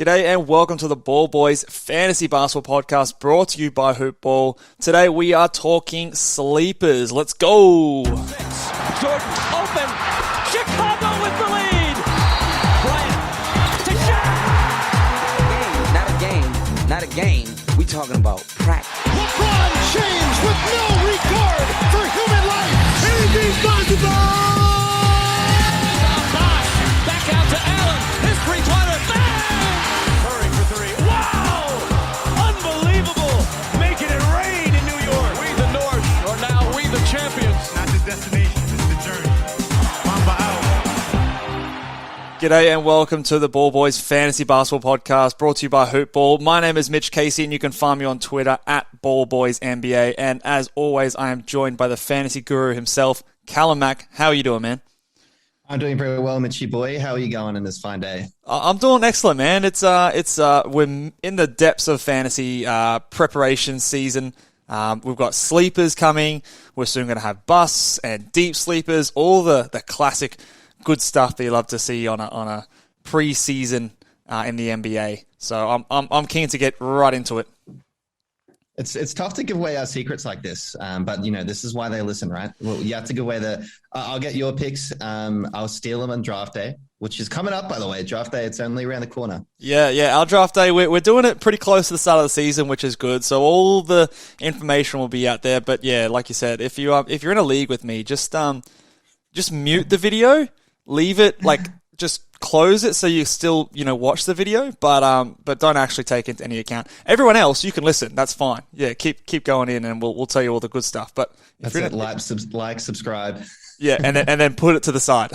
G'day and welcome to the Ball Boys Fantasy Basketball Podcast brought to you by Hoopball. Today we are talking sleepers. Let's go! Jordan open. Chicago with the lead. Bryant to Shaq. Not a game. We talking about practice. LeBron James with no regard for human life. Anything's possible. Back out to Allen. His three-pointer. Bang! Curry for three. Wow! Unbelievable. Making it rain in New York. We the North are now we the champions. Not the destination, it's the journey. Mamba out. G'day and welcome to the Ball Boys Fantasy Basketball Podcast brought to you by Hoopball. My name is Mitch Casey and you can find me on Twitter at BallBoysNBA. And as always, I am joined by the fantasy guru himself, Callum Mack. How are you doing, man? I'm doing very well, Mitchy boy. How are you going in this fine day? I'm doing excellent, man. We're in the depths of fantasy preparation season. We've got sleepers coming. We're soon going to have busts and deep sleepers, all the classic good stuff that you love to see on a preseason in the NBA. So I'm keen to get right into it. It's tough to give away our secrets like this, but you know this is why they listen, right? Well, you have to give away I'll get your picks. I'll steal them on draft day, which is coming up, by the way. Draft day, it's only around the corner. Yeah. Our draft day, we're doing it pretty close to the start of the season, which is good. So all the information will be out there. But yeah, like you said, if you're in a league with me, just mute the video, leave it just close it so you still, watch the video, but don't actually take it into any account. Everyone else, you can listen. That's fine. Yeah, keep going in, and we'll tell you all the good stuff. But that's it. Like, subscribe. Yeah, and then put it to the side.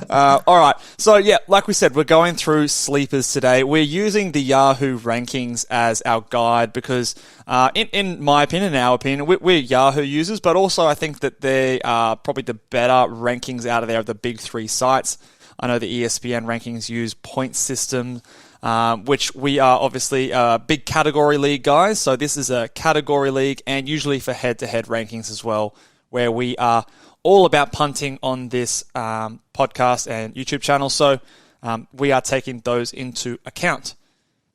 All right. So yeah, like we said, we're going through sleepers today. We're using the Yahoo rankings as our guide because, in my opinion, in our opinion, we're Yahoo users, but also I think that they are probably the better rankings out of there of the big three sites. I know the ESPN rankings use point system, which we are obviously a big category league guys. So this is a category league and usually for head-to-head rankings as well, where we are all about punting on this podcast and YouTube channel. So we are taking those into account.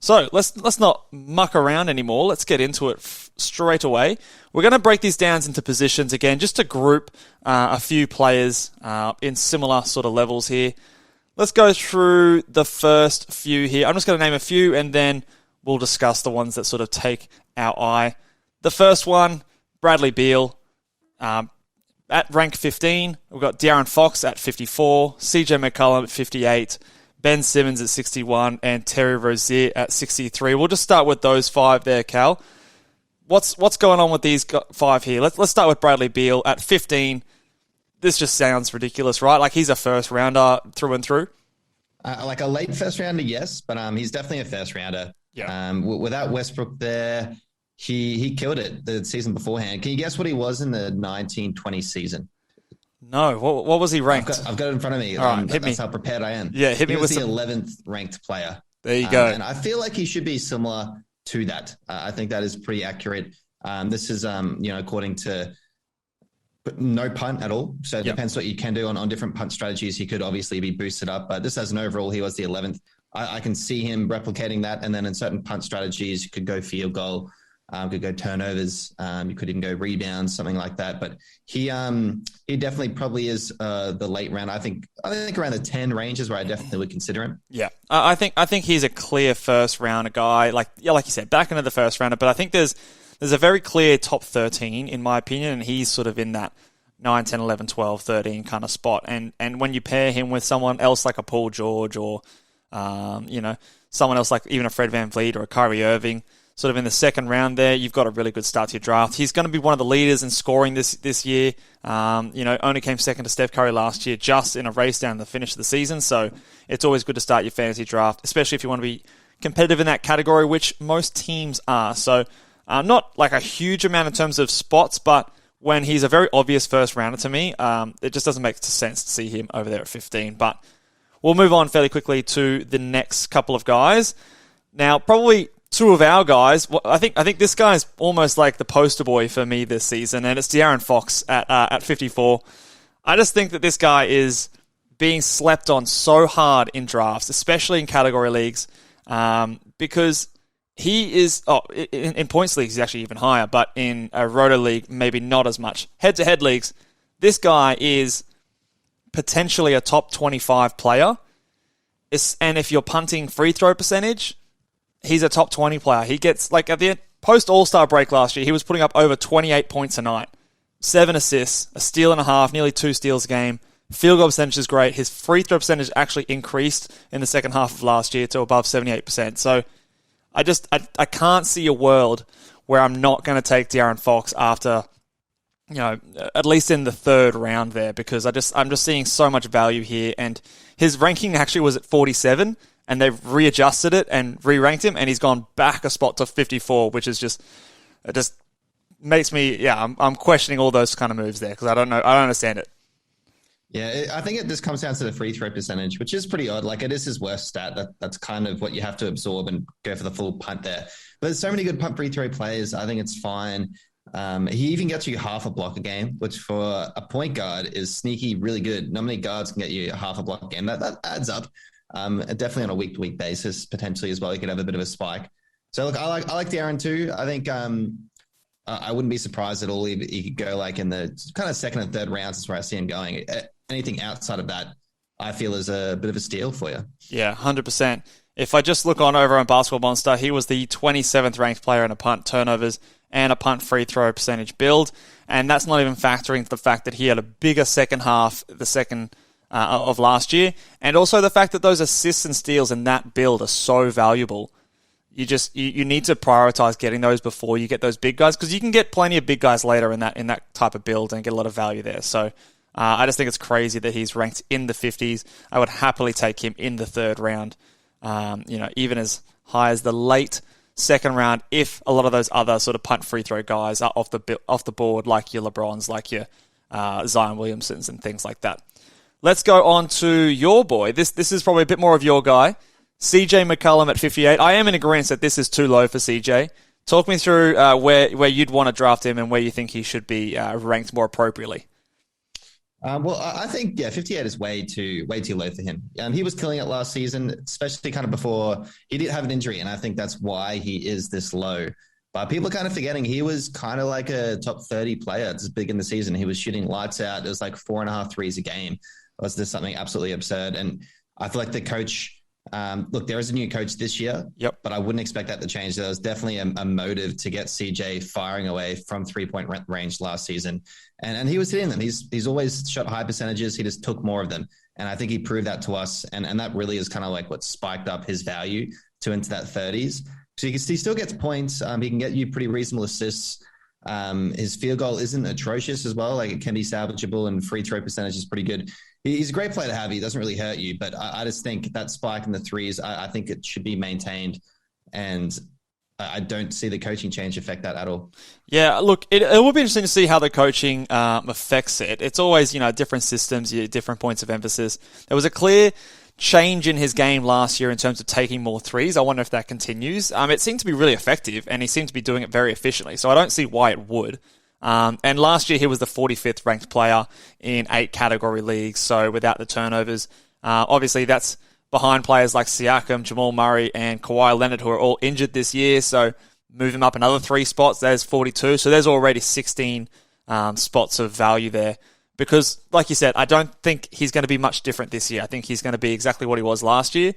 So let's not muck around anymore. Let's get into it straight away. We're going to break these down into positions again, just to group a few players in similar sort of levels here. Let's go through the first few here. I'm just going to name a few and then we'll discuss the ones that sort of take our eye. The first one, Bradley Beal. At rank 15, we've got De'Aaron Fox at 54, CJ McCollum at 58, Ben Simmons at 61, and Terry Rozier at 63. We'll just start with those five there, Cal. What's going on with these five here? Let's start with Bradley Beal at 15. This just sounds ridiculous, right? Like he's a first rounder through and through. Like a late first rounder, yes, but he's definitely a first rounder. Yeah. Without Westbrook there, he killed it the season beforehand. Can you guess what he was in the 1920 season? No. What was he ranked? I've got it in front of me. All right, that's how prepared I am. Yeah, hit me with the 11th ranked player. There you go. And I feel like he should be similar to that. I think that is pretty accurate. This is, according to no punt at all. So it depends what you can do on different punt strategies. He could obviously be boosted up, but this as an overall, he was the 11th. I can see him replicating that. And then in certain punt strategies, you could go field goal. Could go turnovers. You could even go rebounds, something like that. But he definitely probably is the late round. I think around the 10 range is where I definitely would consider him. Yeah, I think he's a clear first rounder guy. Like you said, back into the first rounder. But I think there's a very clear top 13 in my opinion, and he's sort of in that 9, 10, 11, 12, 13 kind of spot. And when you pair him with someone else like a Paul George or someone else like even a Fred VanVleet or a Kyrie Irving, sort of in the second round there, you've got a really good start to your draft. He's going to be one of the leaders in scoring this year. Only came second to Steph Curry last year, just in a race down the finish of the season. So it's always good to start your fantasy draft, especially if you want to be competitive in that category, which most teams are. So not like a huge amount in terms of spots, but when he's a very obvious first rounder to me, it just doesn't make sense to see him over there at 15. But we'll move on fairly quickly to the next couple of guys. Now, probably two of our guys. I think this guy is almost like the poster boy for me this season, and it's De'Aaron Fox at 54. I just think that this guy is being slept on so hard in drafts, especially in category leagues. because he is, in points leagues, he's actually even higher, but in a roto league, maybe not as much. Head-to-head leagues, this guy is potentially a top 25 player. And if you're punting free throw percentage, he's a top 20 player. He gets, like, at the post All-Star break last year, he was putting up over 28 points a night, 7 assists, a steal and a half, nearly 2 steals a game. Field goal percentage is great. His free throw percentage actually increased in the second half of last year to above 78%. So I can't see a world where I'm not going to take De'Aaron Fox after, at least in the third round there, because I'm just seeing so much value here. And his ranking actually was at 47, and they've readjusted it and re-ranked him, and he's gone back a spot to 54, which is it just makes me, I'm questioning all those kind of moves there because I don't understand it. Yeah, I think it just comes down to the free throw percentage, which is pretty odd. Like, it is his worst stat. That's kind of what you have to absorb and go for the full punt there. But there's so many good punt free throw players. I think it's fine. He even gets you half a block a game, which for a point guard is sneaky, really good. Not many guards can get you half a block a game. That adds up. Definitely on a week-to-week basis, potentially as well. You could have a bit of a spike. So look, I like De'Aaron too. I think I wouldn't be surprised at all if he could go like in the kind of second and third rounds. Is where I see him going. Anything outside of that, I feel is a bit of a steal for you. Yeah, 100%. If I just look over on Basketball Monster, he was the 27th ranked player in a punt turnovers and a punt free throw percentage build. And that's not even factoring the fact that he had a bigger second half, the second of last year. And also the fact that those assists and steals in that build are so valuable. You need to prioritize getting those before you get those big guys, because you can get plenty of big guys later in that type of build and get a lot of value there. So I just think it's crazy that he's ranked in the 50s. I would happily take him in the third round, even as high as the late second round, if a lot of those other sort of punt free throw guys are off the board, like your LeBrons, like your Zion Williamsons and things like that. Let's go on to your boy. This is probably a bit more of your guy, CJ McCollum at 58. I am in agreement that this is too low for CJ. Talk me through where you'd want to draft him and where you think he should be ranked more appropriately. Well, I think 58 is way too low for him. He was killing it last season, especially kind of before he did have an injury, and I think that's why he is this low. But people are kind of forgetting he was kind of like a top 30 player this big in the season. He was shooting lights out. It was like 4.5 threes a game. It was just something absolutely absurd. And I feel like the coach. Look, there is a new coach this year, but I wouldn't expect that to change. There was definitely a motive to get CJ firing away from 3-point range last season. And he was hitting them. He's always shot high percentages. He just took more of them. And I think he proved that to us. And that really is kind of like what spiked up his value to into that 30s. So he still gets points. He can get you pretty reasonable assists. His field goal isn't atrocious as well. Like, it can be salvageable, and free throw percentage is pretty good. He's a great player to have. He doesn't really hurt you, but I just think that spike in the threes, I think it should be maintained, and I don't see the coaching change affect that at all. Yeah, look, it will be interesting to see how the coaching affects it. It's always, different systems, different points of emphasis. There was a clear change in his game last year in terms of taking more threes. I wonder if that continues. It seemed to be really effective, and he seemed to be doing it very efficiently, so I don't see why it would. And last year he was the 45th ranked player in 8 category leagues, so without the turnovers. Obviously that's behind players like Siakam, Jamal Murray, and Kawhi Leonard, who are all injured this year, so move him up another 3 spots. There's 42, so there's already 16 spots of value there. Because, like you said, I don't think he's going to be much different this year. I think he's going to be exactly what he was last year.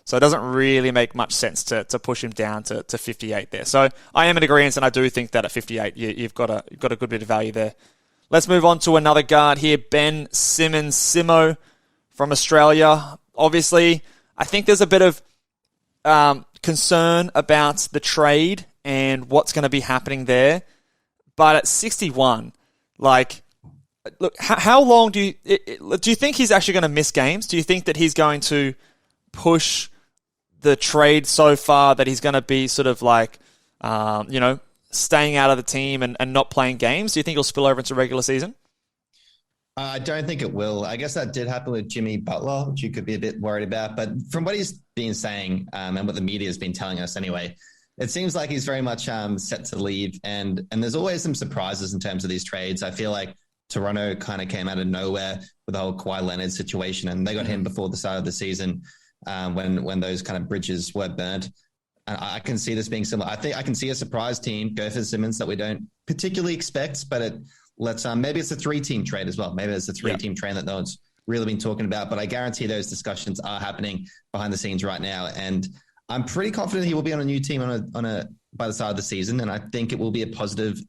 So it doesn't really make much sense to push him down to 58 there. So I am in agreement, and I do think that at 58, you've got a good bit of value there. Let's move on to another guard here, Ben Simmons Simo from Australia. Obviously, I think there's a bit of concern about the trade and what's going to be happening there. But at 61, look, how long do you think he's actually going to miss games? Do you think that he's going to push the trade so far that he's going to be sort of staying out of the team and not playing games? Do you think he'll spill over into regular season? I don't think it will. I guess that did happen with Jimmy Butler, which you could be a bit worried about. But from what he's been saying and what the media has been telling us anyway, it seems like he's very much set to leave. And there's always some surprises in terms of these trades. I feel like Toronto kind of came out of nowhere with the whole Kawhi Leonard situation, and they got him before the start of the season. when those kind of bridges were burnt. And I can see this being similar. I think I can see a surprise team go for Simmons that we don't particularly expect, but maybe it's a 3-team trade as well. Maybe it's a 3-team trade that no one's really been talking about, but I guarantee those discussions are happening behind the scenes right now. And I'm pretty confident he will be on a new team by the start of the season. And I think it will be a positive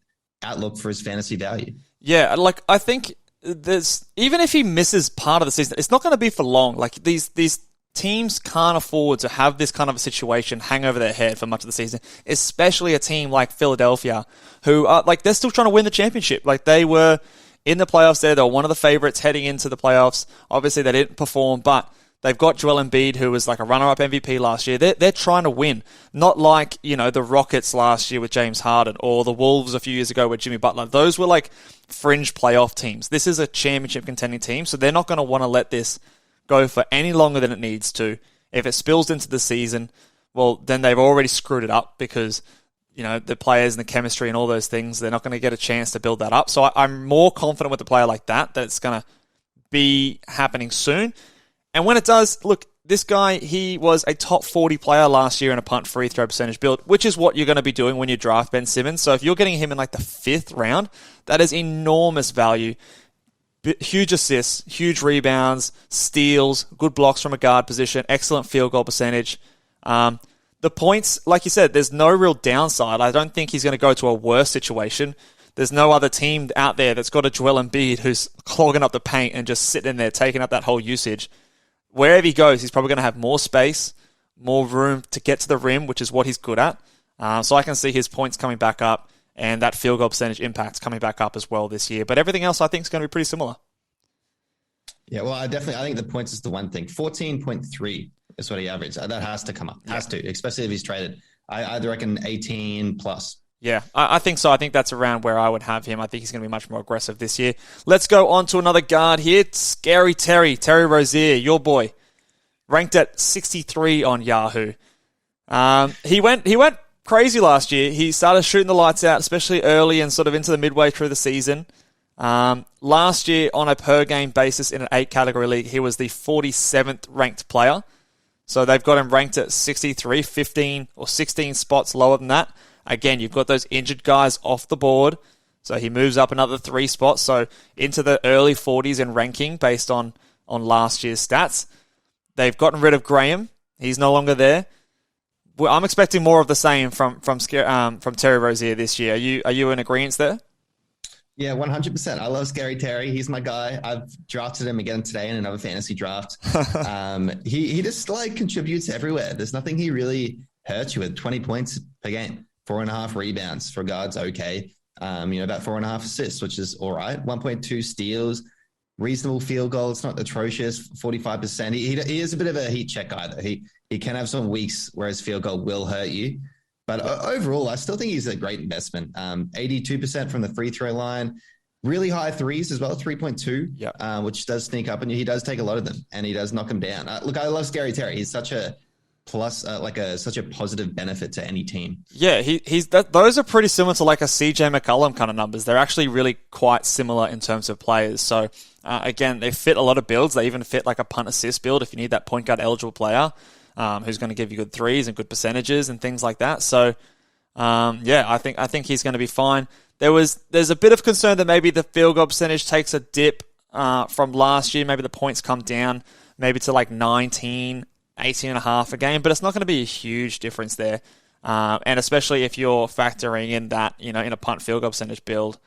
outlook for his fantasy value. Yeah. Like, I think even if he misses part of the season, it's not going to be for long. Like these teams can't afford to have this kind of a situation hang over their head for much of the season, especially a team like Philadelphia, who are like, they're still trying to win the championship. Like they were in the playoffs there. They were one of the favorites heading into the playoffs. Obviously they didn't perform, but they've got Joel Embiid, who was like a runner-up MVP last year. They're trying to win. Not like, the Rockets last year with James Harden or the Wolves a few years ago with Jimmy Butler. Those were like fringe playoff teams. This is a championship contending team, so they're not going to want to let this go for any longer than it needs to. If it spills into the season, well, then they've already screwed it up because, the players and the chemistry and all those things, they're not going to get a chance to build that up. So I'm more confident with a player like that it's going to be happening soon. And when it does, look, this guy, he was a top 40 player last year in a punt free throw percentage build, which is what you're going to be doing when you draft Ben Simmons. So if you're getting him in like the 5th round, that is enormous value. Huge assists, huge rebounds, steals, good blocks from a guard position, excellent field goal percentage. The points, like you said, there's no real downside. I don't think he's going to go to a worse situation. There's no other team out there that's got a Joel Embiid who's clogging up the paint and just sitting in there taking up that whole usage. Wherever he goes, he's probably going to have more space, more room to get to the rim, which is what he's good at. So I can see his points coming back up and that field goal percentage impact coming back up as well this year. But everything else I think is going to be pretty similar. Yeah, well, I think the points is the one thing. 14.3 is what he averaged. That has to come up. Has to, especially if he's traded. I reckon 18 plus. Yeah, I think so. I think that's around where I would have him. I think he's going to be much more aggressive this year. Let's go on to another guard here. Scary Terry Rozier, your boy. Ranked at 63 on Yahoo. He went crazy last year. He started shooting the lights out, especially early and sort of into the midway through the season. Last year, on a per-game basis in an 8-category league, he was the 47th ranked player. So they've got him ranked at 63, 15 or 16 spots lower than that. Again, you've got those injured guys off the board. So he moves up another 3 spots. So into the early 40s in ranking based on last year's stats. They've gotten rid of Graham. He's no longer there. I'm expecting more of the same from Terry Rozier this year. Are you in agreement there? Yeah, 100%. I love Scary Terry. He's my guy. I've drafted him again today in another fantasy draft. He just contributes everywhere. There's nothing he really hurts you with. 20 points per game, 4.5 rebounds for guards. Okay. About 4.5 assists, which is all right. 1.2 steals, reasonable field goal. It's not atrocious. 45%. He is a bit of a heat check guy though. He can have some weeks where his field goal will hurt you. But overall, I still think he's a great investment. 82% from the free throw line, really high threes as well, 3.2, which does sneak up, and he does take a lot of them, and he does knock them down. Look, I love Scary Terry. He's such a plus, such a positive benefit to any team. Yeah, those are pretty similar to like a CJ McCollum kind of numbers. They're actually really quite similar in terms of players. So again, they fit a lot of builds. They even fit like a punt assist build if you need that point guard eligible player. Who's going to give you good threes and good percentages and things like that. So, I think he's going to be fine. There's a bit of concern that maybe the field goal percentage takes a dip from last year. Maybe the points come down maybe to like 19, 18.5 a game, but it's not going to be a huge difference there. And especially if you're factoring in that, in a punt field goal percentage build,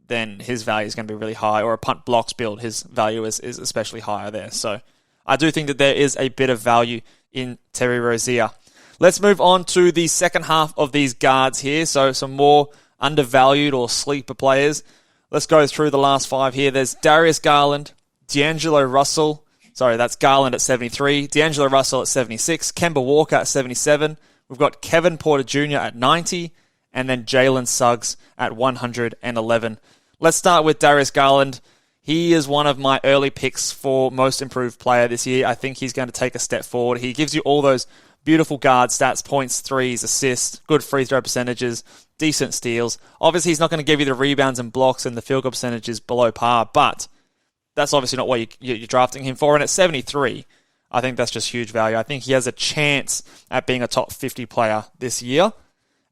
then his value is going to be really high, or a punt blocks build, his value is especially higher there. So I do think that there is a bit of value in Terry Rozier. Let's move on to the second half of these guards here. So some more undervalued or sleeper players. Let's go through the last 5 here. There's Darius Garland, D'Angelo Russell. Sorry, that's Garland at 73. D'Angelo Russell at 76. Kemba Walker at 77. We've got Kevin Porter Jr. at 90. And then Jalen Suggs at 111. Let's start with Darius Garland. He is one of my early picks for most improved player this year. I think he's going to take a step forward. He gives you all those beautiful guard stats, points, threes, assists, good free throw percentages, decent steals. Obviously, he's not going to give you the rebounds and blocks and the field goal percentages below par, but that's obviously not what you're drafting him for. And at 73, I think that's just huge value. I think he has a chance at being a top 50 player this year,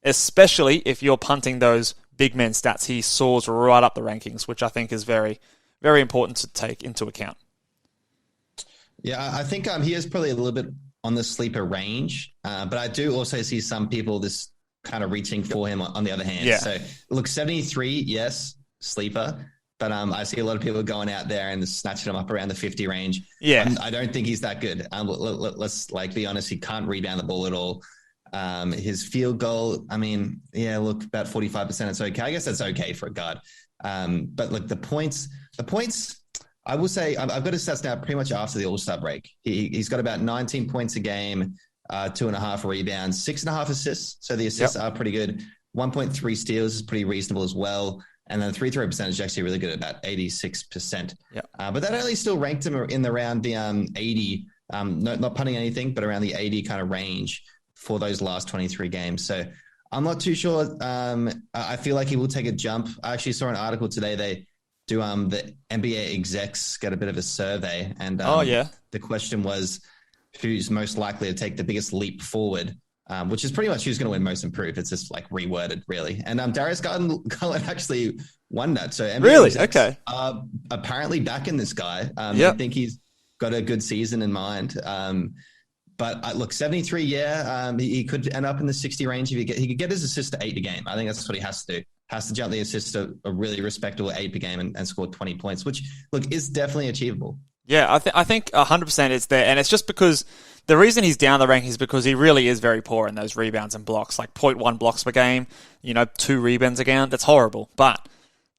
especially if you're punting those big men stats. He soars right up the rankings, which I think is very, very important to take into account. Yeah, I think he is probably a little bit on the sleeper range, but I do also see some people this kind of reaching for him on the other hand. Yeah. So look, 73, yes, sleeper. But I see a lot of people going out there and snatching him up around the 50 range. Yeah. I don't think he's that good. Let's be honest. He can't rebound the ball at all. His field goal, about 45%. It's okay. I guess that's okay for a guard. But look, the points, I will say I've got his stats now pretty much after the All-Star break. He's got about 19 points a game, 2.5 rebounds, 6.5 assists. So the assists are pretty good. 1.3 steals is pretty reasonable as well. And then the free throw percentage is actually really good at about 86%. Yeah. But that only still ranked him in around the 80, not punting anything, but around the 80 kind of range for those last 23 games. So I'm not too sure. I feel like he will take a jump. I actually saw an article today. They do the NBA execs get a bit of a survey. And the question was, who's most likely to take the biggest leap forward? Which is pretty much who's going to win most improved. It's just like reworded, really. And Darius Garland actually won that. So NBA really, okay, apparently back in this guy. I think he's got a good season in mind. But look, 73, he could end up in the 60 range if he could get his assist to 8 a game. I think that's what he has to do. Has to jump the assist to a really respectable 8 per game and score 20 points, which look is definitely achievable. Yeah, I think 100% it's there, and it's just because the reason he's down the rank is because he really is very poor in those rebounds and blocks, like 0.1 blocks per game, 2 rebounds a game. That's horrible, but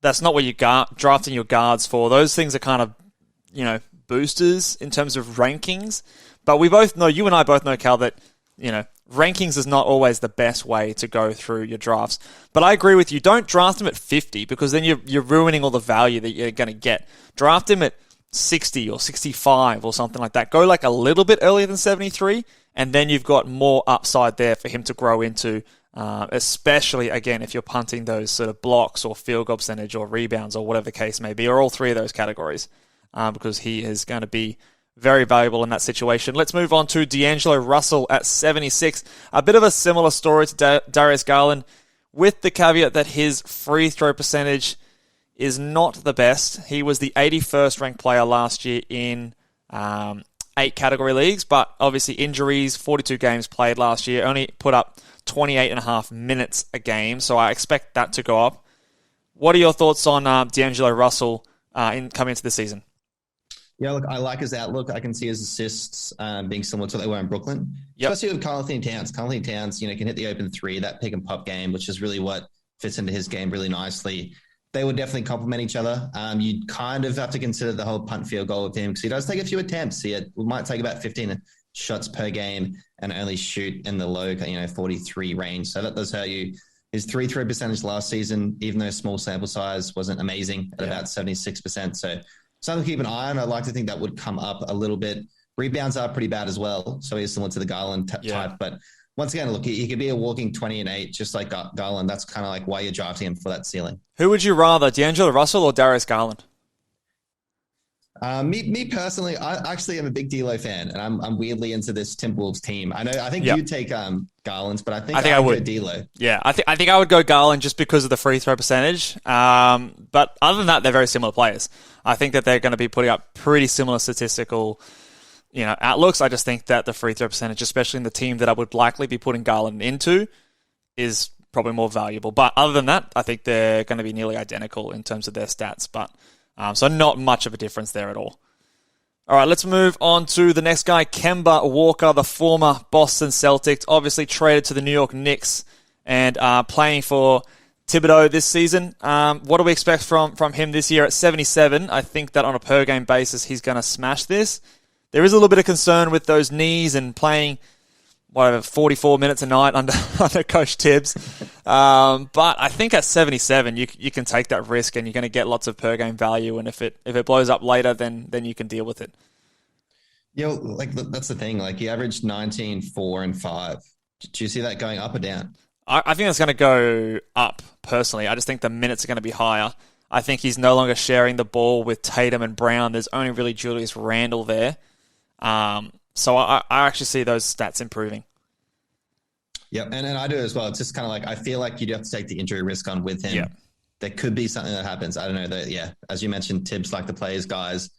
that's not what you're drafting your guards for. Those things are kind of, boosters in terms of rankings, but we both know, you and I both know, Cal, that, rankings is not always the best way to go through your drafts. But I agree with you. Don't draft him at 50 because then you're ruining all the value that you're going to get. Draft him at 60 or 65 or something like that. Go like a little bit earlier than 73, and then you've got more upside there for him to grow into, especially, again, if you're punting those sort of blocks or field goal percentage or rebounds or whatever the case may be, or all three of those categories, because he is going to be very valuable in that situation. Let's move on to D'Angelo Russell at 76. A bit of a similar story to Darius Garland, with the caveat that his free throw percentage is not the best. He was the 81st ranked player last year in 8 category leagues, but obviously injuries, 42 games played last year, only put up 28.5 minutes a game, so I expect that to go up. What are your thoughts on D'Angelo Russell coming into the season? Yeah, look, I like his outlook. I can see his assists being similar to what they were in Brooklyn, especially with Karl-Anthony Towns. Karl-Anthony Towns, can hit the open three, that pick and pop game, which is really what fits into his game really nicely. They would definitely complement each other. You'd kind of have to consider the whole punt field goal with him because he does take a few attempts. He might take about 15 shots per game and only shoot in the low, 43 range. So that does hurt you. His free throw percentage last season, even though small sample size, wasn't amazing at about 76%. So something to keep an eye on. I'd like to think that would come up a little bit. Rebounds are pretty bad as well. So he's similar to the Garland type. But once again, look, he could be a walking 20 and 8, just like Garland. That's kind of like why you're drafting him for that ceiling. Who would you rather, D'Angelo Russell or Darius Garland? Me personally, I actually am a big D'Lo fan, and I'm weirdly into this Timberwolves team. I think you take Garland, but I think I would go D'Lo. Yeah, I think I would go Garland just because of the free throw percentage. But other than that, they're very similar players. I think that they're going to be putting up pretty similar statistical, outlooks. I just think that the free throw percentage, especially in the team that I would likely be putting Garland into, is probably more valuable. But other than that, I think they're going to be nearly identical in terms of their stats. But so not much of a difference there at all. All right, let's move on to the next guy, Kemba Walker, the former Boston Celtics, obviously traded to the New York Knicks and playing for Thibodeau this season. What do we expect from him this year at 77? I think that on a per-game basis, he's going to smash this. There is a little bit of concern with those knees and playing 44 minutes a night under Coach Tibbs. But I think at 77, you can take that risk and you're going to get lots of per game value. And if it blows up later, then you can deal with it. That's the thing. Like, he averaged 19, 4, and 5. Do you see that going up or down? I think that's going to go up, personally. I just think the minutes are going to be higher. I think he's no longer sharing the ball with Tatum and Brown. There's only really Julius Randle there. So I actually see those stats improving. Yep, and I do as well. It's just kind of like, I feel like you do have to take the injury risk on with him. Yeah. There could be something that happens. I don't know. As you mentioned, Tibbs like to play his guys.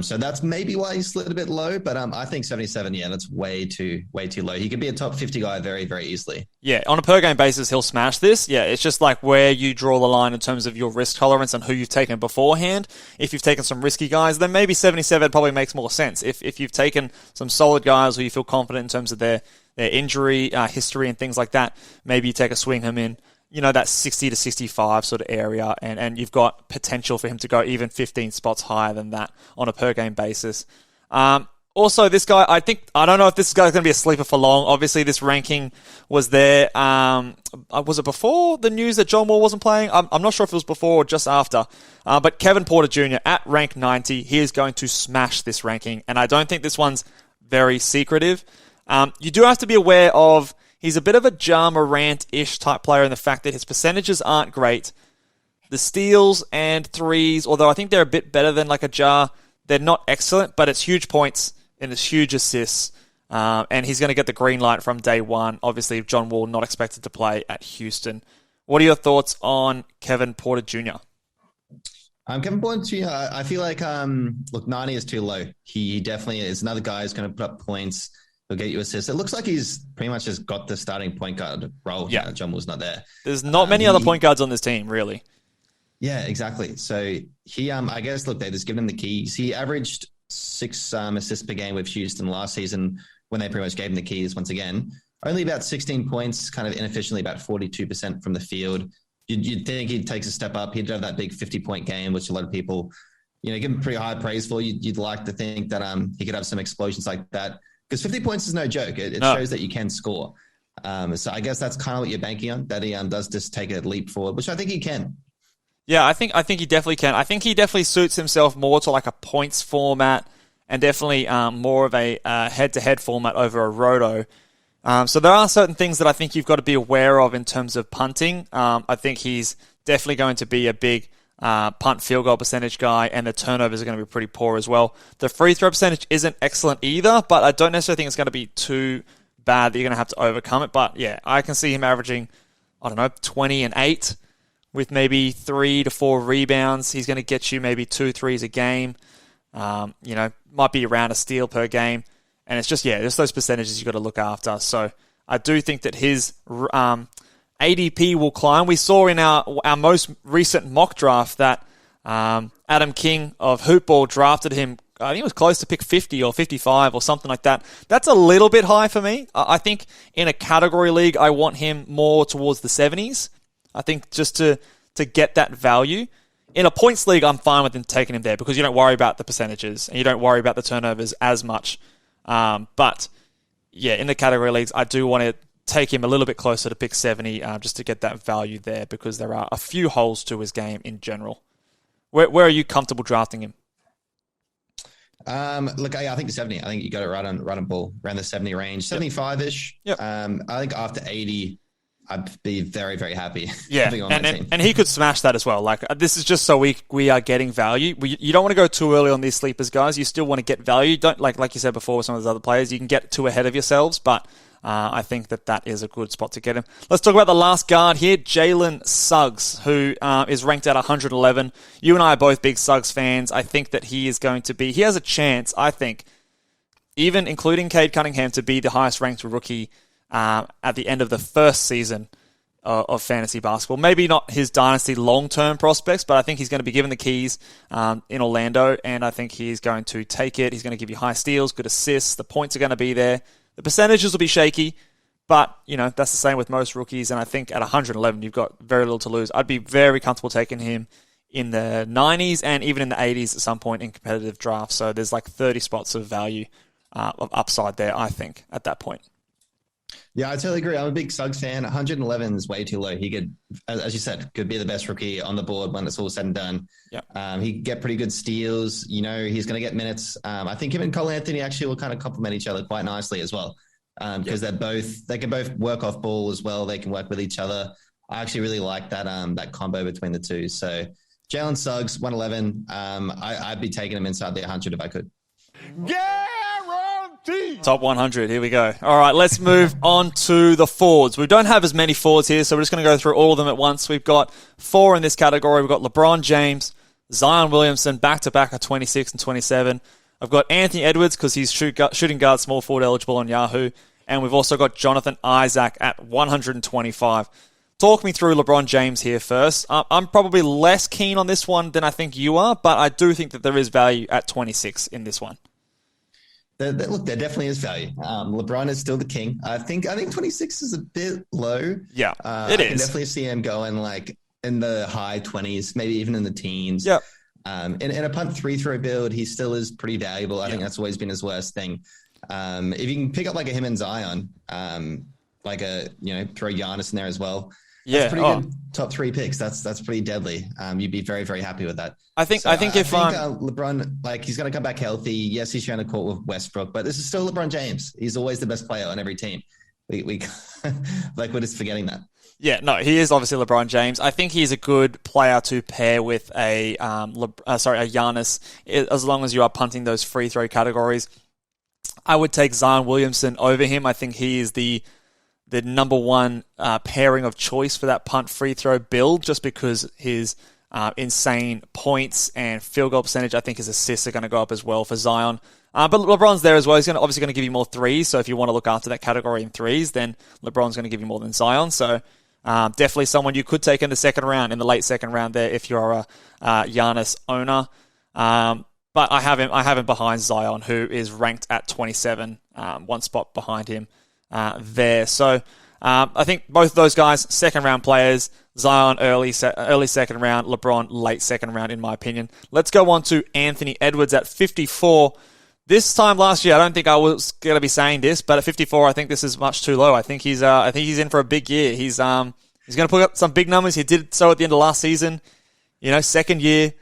So that's maybe why he slid a bit low, but I think 77, that's way too low. He could be a top 50 guy very, very easily. Yeah, on a per game basis, he'll smash this. Yeah, it's just like where you draw the line in terms of your risk tolerance and who you've taken beforehand. If you've taken some risky guys, then maybe 77 probably makes more sense. If you've taken some solid guys who you feel confident in terms of their injury history and things like that, maybe you take a swing him in, that 60 to 65 sort of area, and you've got potential for him to go even 15 spots higher than that on a per game basis. Also, this guy, I don't know if this guy's going to be a sleeper for long. Obviously, this ranking was there. Was it before the news that John Wall wasn't playing? I'm not sure if it was before or just after. But Kevin Porter Jr. at rank 90, he is going to smash this ranking, and I don't think this one's very secretive. You do have to be aware of he's a bit of a Ja Morant-ish type player in the fact that his percentages aren't great. The steals and threes, although I think they're a bit better than like a Ja, they're not excellent, but it's huge points and it's huge assists. And he's going to get the green light from day one. Obviously, John Wall not expected to play at Houston. What are your thoughts on Kevin Porter Jr.? Kevin Porter Jr., I feel like, 90 is too low. He definitely is another guy who's going to put up points. He'll get you assists. It looks like he's pretty much just got the starting point guard role. Yeah. John Wall's not there. There's not many other point guards on this team, really. Yeah, exactly. So he, I guess, they just given him the keys. He averaged 6 assists per game with Houston last season when they pretty much gave him the keys once again. Only about 16 points, kind of inefficiently, about 42% from the field. You'd think he takes a step up. He'd have that big 50-point game, which a lot of people, give him pretty high praise for. You'd like to think that he could have some explosions like that. Because 50 points is no joke. It shows that you can score. So I guess that's kind of what you're banking on, that he does just take a leap forward, which I think he can. Yeah, I think he definitely can. I think he definitely suits himself more to like a points format and definitely more of a head-to-head format over a roto. So there are certain things that I think you've got to be aware of in terms of punting. I think he's definitely going to be a big punt field goal percentage guy, and the turnovers are going to be pretty poor as well. The free throw percentage isn't excellent either, but I don't necessarily think it's going to be too bad that you're going to have to overcome it. But yeah, I can see him averaging, 20 and 8 with maybe 3 to 4 rebounds. He's going to get you maybe 2 threes a game. Might be around a steal per game. And it's just those percentages you've got to look after. So I do think that his ADP will climb. We saw in our most recent mock draft that Adam King of Hoopball drafted him. I think it was close to pick 50 or 55 or something like that. That's a little bit high for me. I think in a category league, I want him more towards the 70s. I think just to get that value. In a points league, I'm fine with him taking him there because you don't worry about the percentages and you don't worry about the turnovers as much. But yeah, in the category leagues, I do want to take him a little bit closer to pick 70 just to get that value there because there are a few holes to his game in general. Where are you comfortable drafting him? I think 70. I think you got it right on ball, around the 70 range, 75-ish. Yep. I think after 80, I'd be very, very happy. Yeah, and he could smash that as well. Like this is just so we are getting value. You don't want to go too early on these sleepers, guys. You still want to get value. Don't like you said before with some of those other players. You can get too ahead of yourselves, but I think that is a good spot to get him. Let's talk about the last guard here, Jalen Suggs, who is ranked at 111. You and I are both big Suggs fans. I think that he has a chance, I think, even including Cade Cunningham, to be the highest ranked rookie at the end of the first season of fantasy basketball. Maybe not his dynasty long-term prospects, but I think he's going to be given the keys in Orlando, and I think he's going to take it. He's going to give you high steals, good assists. The points are going to be there. The percentages will be shaky, but that's the same with most rookies, and I think at 111, you've got very little to lose. I'd be very comfortable taking him in the 90s and even in the 80s at some point in competitive drafts. So there's like 30 spots of value of upside there, I think, at that point. Yeah, I totally agree. I'm a big Suggs fan. 111 is way too low. He could, as you said, could be the best rookie on the board when it's all said and done. Yeah. He could get pretty good steals. He's going to get minutes. I think him and Cole Anthony actually will kind of complement each other quite nicely as well because they can both work off ball as well. They can work with each other. I actually really like that combo between the two. So Jalen Suggs, 111. I'd be taking him inside the 100 if I could. Guaranteed. Top 100. Here we go. All right, let's move on to the forwards. We don't have as many forwards here, so we're just going to go through all of them at once. We've got 4 in this category. We've got LeBron James, Zion Williamson, back-to-back at 26 and 27. I've got Anthony Edwards because he's shooting guard, small forward eligible on Yahoo. And we've also got Jonathan Isaac at 125. Talk me through LeBron James here first. I'm probably less keen on this one than I think you are, but I do think that there is value at 26 in this one. Look, there definitely is value. LeBron is still the king. I think 26 is a bit low. Yeah, I can definitely see him going like in the high 20s, maybe even in the teens. Yeah. In a punt free throw build, he still is pretty valuable. I think that's always been his worst thing. If you can pick up like a him and Zion, throw Giannis in there as well. That's pretty good top 3 picks. That's pretty deadly. You'd be very, very happy with that. I think LeBron, like he's going to come back healthy. Yes, he's sharing the court with Westbrook, but this is still LeBron James. He's always the best player on every team. We're just forgetting that. Yeah, no, he is obviously LeBron James. I think he's a good player to pair with a Giannis, as long as you are punting those free throw categories. I would take Zion Williamson over him. I think he is the number one pairing of choice for that punt free throw build, just because his insane points and field goal percentage. I think his assists are going to go up as well for Zion. But LeBron's there as well. He's obviously going to give you more threes. So if you want to look after that category in threes, then LeBron's going to give you more than Zion. So definitely someone you could take in the late second round there if you're a Giannis owner. But I have him behind Zion, who is ranked at 27, one spot behind him there. So I think both of those guys, second round players. Zion early second round, LeBron late second round, in my opinion. Let's go on to Anthony Edwards at 54. This time last year, I don't think I was going to be saying this, but at 54, I think this is much too low. I think he's in for a big year. He's going to put up some big numbers. He did so at the end of last season. Second year.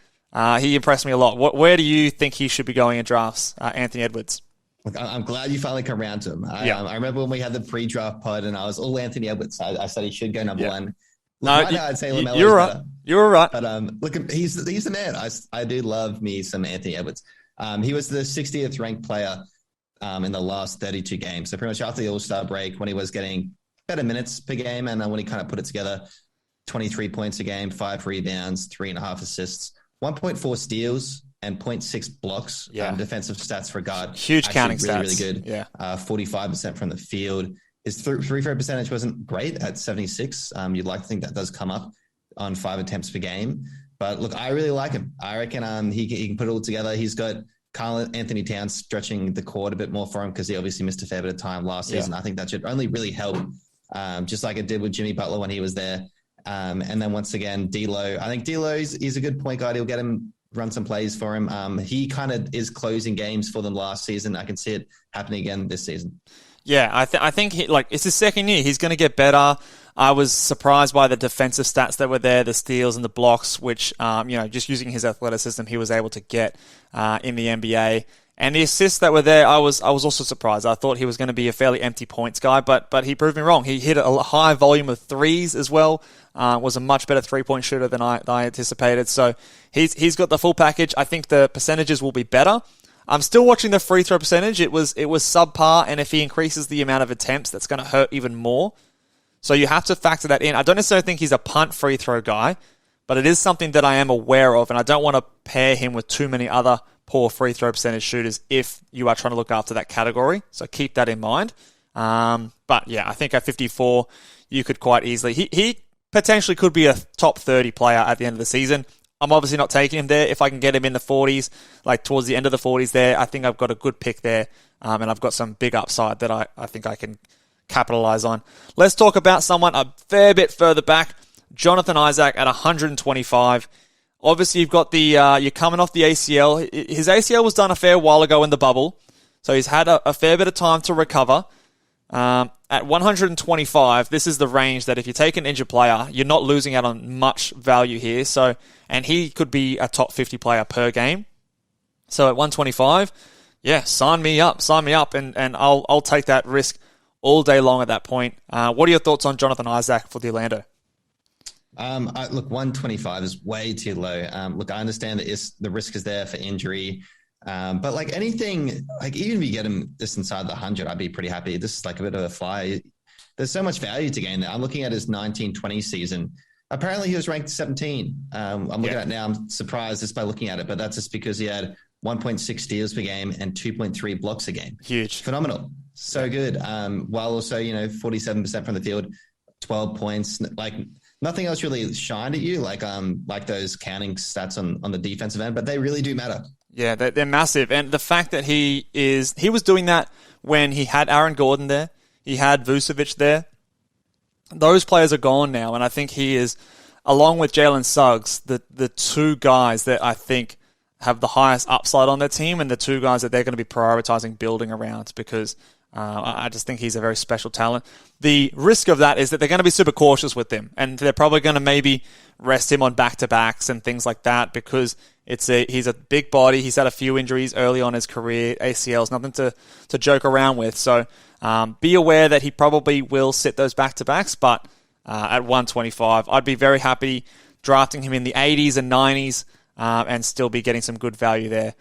He impressed me a lot. Where do you think he should be going in drafts, Anthony Edwards? Look, I'm glad you finally come around to him. I remember when we had the pre-draft pod and I was all Anthony Edwards. I said he should go number one. Look, I'd say LaMelo. You're right. Better. You're right. But look, he's the man. I do love me some Anthony Edwards. He was the 60th ranked player in the last 32 games. So pretty much after the All-Star break, when he was getting better minutes per game, and when he kind of put it together, 23 points a game, 5 rebounds, 3.5 assists. 1.4 steals and 0.6 blocks. Defensive stats for guard. Huge counting stats. Really good. Yeah. 45% from the field. His free throw percentage wasn't great at 76. You'd like to think that does come up on 5 attempts per game. But look, I really like him. I reckon he can put it all together. He's got Karl Anthony Towns stretching the court a bit more for him because he obviously missed a fair bit of time last season. I think that should only really help, just like it did with Jimmy Butler when he was there. And then once again, D'Lo. I think D'Lo is a good point guard. He'll get him, run some plays for him. He kind of is closing games for them last season. I can see it happening again this season. Yeah, I think it's his second year. He's going to get better. I was surprised by the defensive stats that were there, the steals and the blocks, which just using his athleticism, he was able to get in the NBA. And the assists that were there, I was also surprised. I thought he was going to be a fairly empty points guy, but he proved me wrong. He hit a high volume of threes as well. Was a much better three-point shooter than I anticipated. So he's got the full package. I think the percentages will be better. I'm still watching the free throw percentage. It was subpar, and if he increases the amount of attempts, that's going to hurt even more. So you have to factor that in. I don't necessarily think he's a punt free throw guy, but it is something that I am aware of, and I don't want to pair him with too many other poor free throw percentage shooters if you are trying to look after that category. So keep that in mind. But yeah, I think at 54, you could quite easily... He potentially could be a top 30 player at the end of the season. I'm obviously not taking him there. If I can get him in the 40s, like towards the end of the 40s there, I think I've got a good pick there, and I've got some big upside that I think I can capitalize on. Let's talk about someone a fair bit further back, Jonathan Isaac at 125. Obviously, you've got you're coming off the ACL. His ACL was done a fair while ago in the bubble, so he's had a fair bit of time to recover. At 125, this is the range that if you take an injured player, you're not losing out on much value here. So, and he could be a top 50 player per game. So at 125, yeah, sign me up, and I'll take that risk all day long at that point. What are your thoughts on Jonathan Isaac for the Orlando? Look, 125 is way too low. Look, I understand that the risk is there for injury. But like anything, like even if you get him just inside the 100, I'd be pretty happy. This is like a bit of a flyer. There's so much value to gain there. I'm looking at his 1920 season. Apparently he was ranked 17. I'm looking at it now. I'm surprised just by looking at it, but that's just because he had 1.6 steals per game and 2.3 blocks a game. Huge. Phenomenal. So good. While also, 47% from the field, 12 points. Like nothing else really shined at you, like those counting stats on the defensive end, but they really do matter. Yeah, they're massive. And the fact that he was doing that when he had Aaron Gordon there, he had Vucevic there. Those players are gone now, and I think he is, along with Jalen Suggs, the two guys that I think have the highest upside on their team, and the two guys that they're going to be prioritizing building around, because I just think he's a very special talent. The risk of that is that they're going to be super cautious with him, and they're probably going to maybe rest him on back-to-backs and things like that, because he's a big body. He's had a few injuries early on in his career. ACLs, nothing to joke around with. So be aware that he probably will sit those back-to-backs, but at 125, I'd be very happy drafting him in the 80s and 90s and still be getting some good value there.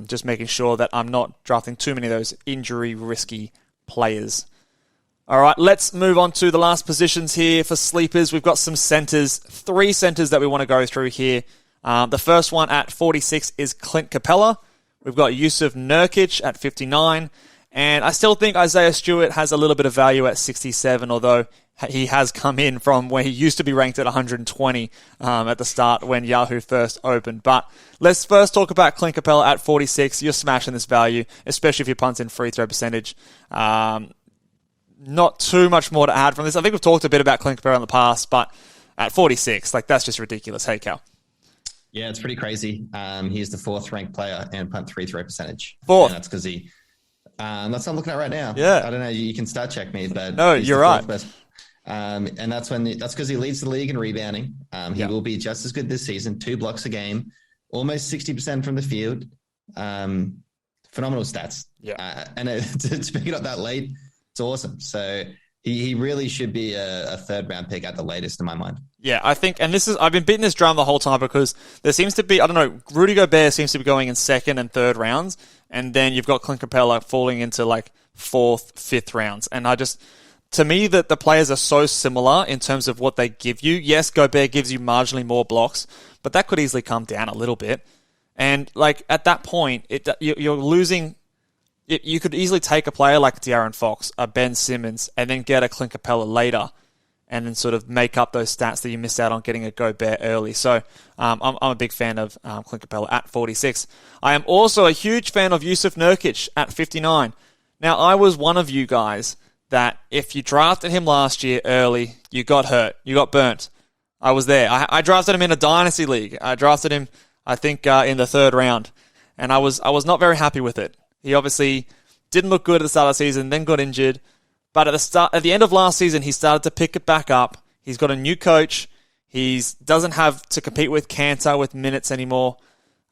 Just making sure that I'm not drafting too many of those injury-risky players. All right, let's move on to the last positions here for sleepers. We've got some centers, 3 centers that we want to go through here. The first one at 46 is Clint Capella. We've got Yusuf Nurkic at 59. And I still think Isaiah Stewart has a little bit of value at 67, although he has come in from where he used to be ranked at 120 at the start when Yahoo first opened. But let's first talk about Clint Capella at 46. You're smashing this value, especially if you punt in free throw percentage. Not too much more to add from this. I think we've talked a bit about Clint Capella in the past, but at 46, that's just ridiculous. Hey, Cal. Yeah, it's pretty crazy. He's the 4th ranked player in punt free throw percentage. 4th. And that's because he... that's what I'm looking at right now. Yeah. I don't know. You can stat check me, but no, you're right. Best. And that's because he leads the league in rebounding. He will be just as good this season. 2 blocks a game, almost 60% from the field. Phenomenal stats. Yeah. And to pick it up that late, it's awesome. So he really should be a 3rd round pick at the latest in my mind. Yeah, I think, and I've been beating this drum the whole time because there seems to be, I don't know, Rudy Gobert seems to be going in 2nd and 3rd rounds, and then you've got Clint Capella falling into 4th, 5th rounds. And to me, that the players are so similar in terms of what they give you. Yes, Gobert gives you marginally more blocks, but that could easily come down a little bit. And at that point, you're losing. You could easily take a player like De'Aaron Fox, a Ben Simmons, and then get a Clint Capella later, and then sort of make up those stats that you missed out on getting a Gobert early. So I'm a big fan of Clint Capella at 46. I am also a huge fan of Yusuf Nurkic at 59. Now, I was one of you guys that if you drafted him last year early, you got hurt. You got burnt. I was there. I drafted him in a dynasty league. I drafted him, I think, in the 3rd round, and I was not very happy with it. He obviously didn't look good at the start of the season, then got injured. But at the end of last season, he started to pick it back up. He's got a new coach. He doesn't have to compete with Kanter with minutes anymore.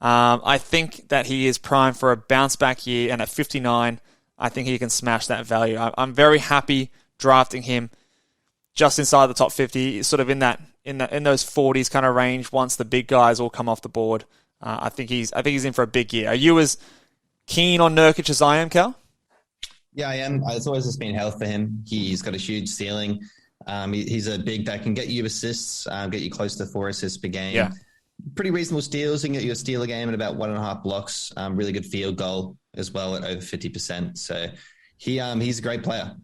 I think that he is primed for a bounce back year, and at 59, I think he can smash that value. I'm very happy drafting him just inside the top 50, sort of in those 40s kind of range. Once the big guys all come off the board, I think he's in for a big year. Are you as keen on Nurkic as I am, Cal? Yeah, I am. It's always just been health for him. He's got a huge ceiling. He's a big that can get you assists, get you close to 4 assists per game. Yeah. Pretty reasonable steals. He can get you a steal a game at about 1.5 blocks. Really good field goal as well at over 50%. So he's a great player.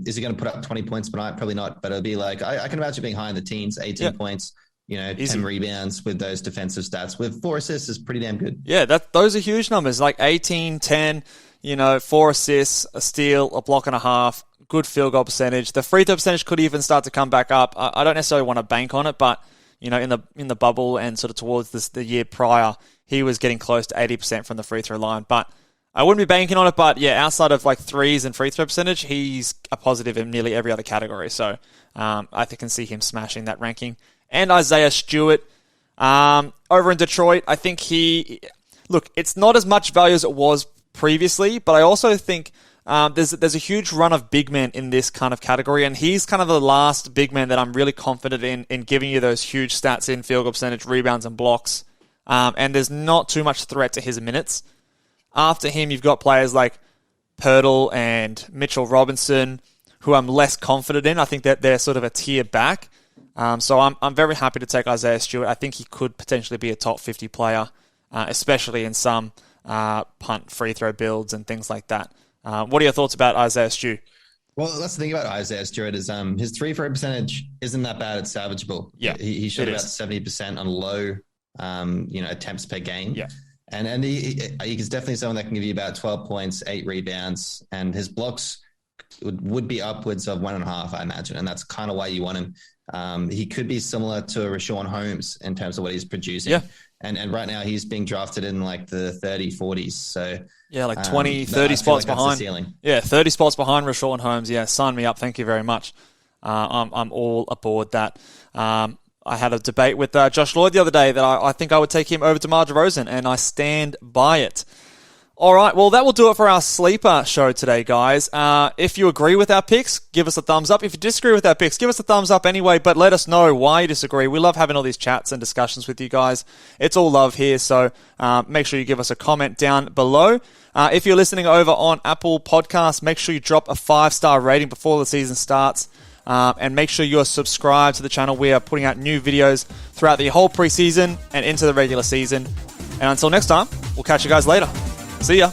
Is he going to put up 20 points per night? Probably not, but it'll be I can imagine being high in the teens, 18 points. Easy. 10 rebounds with those defensive stats. With 4 assists is pretty damn good. Yeah, those are huge numbers. 18, 10, 4 assists, a steal, a block and a half, good field goal percentage. The free throw percentage could even start to come back up. I don't necessarily want to bank on it, but in the bubble and sort of towards the year prior, he was getting close to 80% from the free throw line. But I wouldn't be banking on it. But yeah, outside of threes and free throw percentage, he's a positive in nearly every other category. So I can see him smashing that ranking. And Isaiah Stewart over in Detroit, I think it's not as much value as it was previously, but I also think there's a huge run of big men in this kind of category, and he's kind of the last big man that I'm really confident in giving you those huge stats in field goal percentage, rebounds, and blocks. And there's not too much threat to his minutes. After him, you've got players like Pirtle and Mitchell Robinson, who I'm less confident in. I think that they're sort of a tier back. So I'm very happy to take Isaiah Stewart. I think he could potentially be a top 50 player, especially in some punt free throw builds and things like that. What are your thoughts about Isaiah Stewart? Well, that's the thing about Isaiah Stewart is his 3-throw percentage isn't that bad. It's salvageable. Yeah, he shot about 70% on low, attempts per game. Yeah, and he is definitely someone that can give you about 12 points, 8 rebounds, and his blocks would be upwards of 1.5, I imagine, and that's kind of why you want him. He could be similar to a Rashawn Holmes in terms of what he's producing. Yeah. And right now he's being drafted in like the 30, 40s. So yeah, like 20, 30 spots behind. Yeah, 30 spots behind Rashawn Holmes. Yeah, sign me up. Thank you very much. I'm all aboard that. I had a debate with Josh Lloyd the other day that I think I would take him over DeMar DeRozan, and I stand by it. All right, well, that will do it for our sleeper show today, guys. If you agree with our picks, give us a thumbs up. If you disagree with our picks, give us a thumbs up anyway, but let us know why you disagree. We love having all these chats and discussions with you guys. It's all love here, so make sure you give us a comment down below. If you're listening over on Apple Podcasts, make sure you drop a 5-star rating before the season starts, and make sure you are subscribed to the channel. We are putting out new videos throughout the whole preseason and into the regular season. And until next time, we'll catch you guys later. See ya.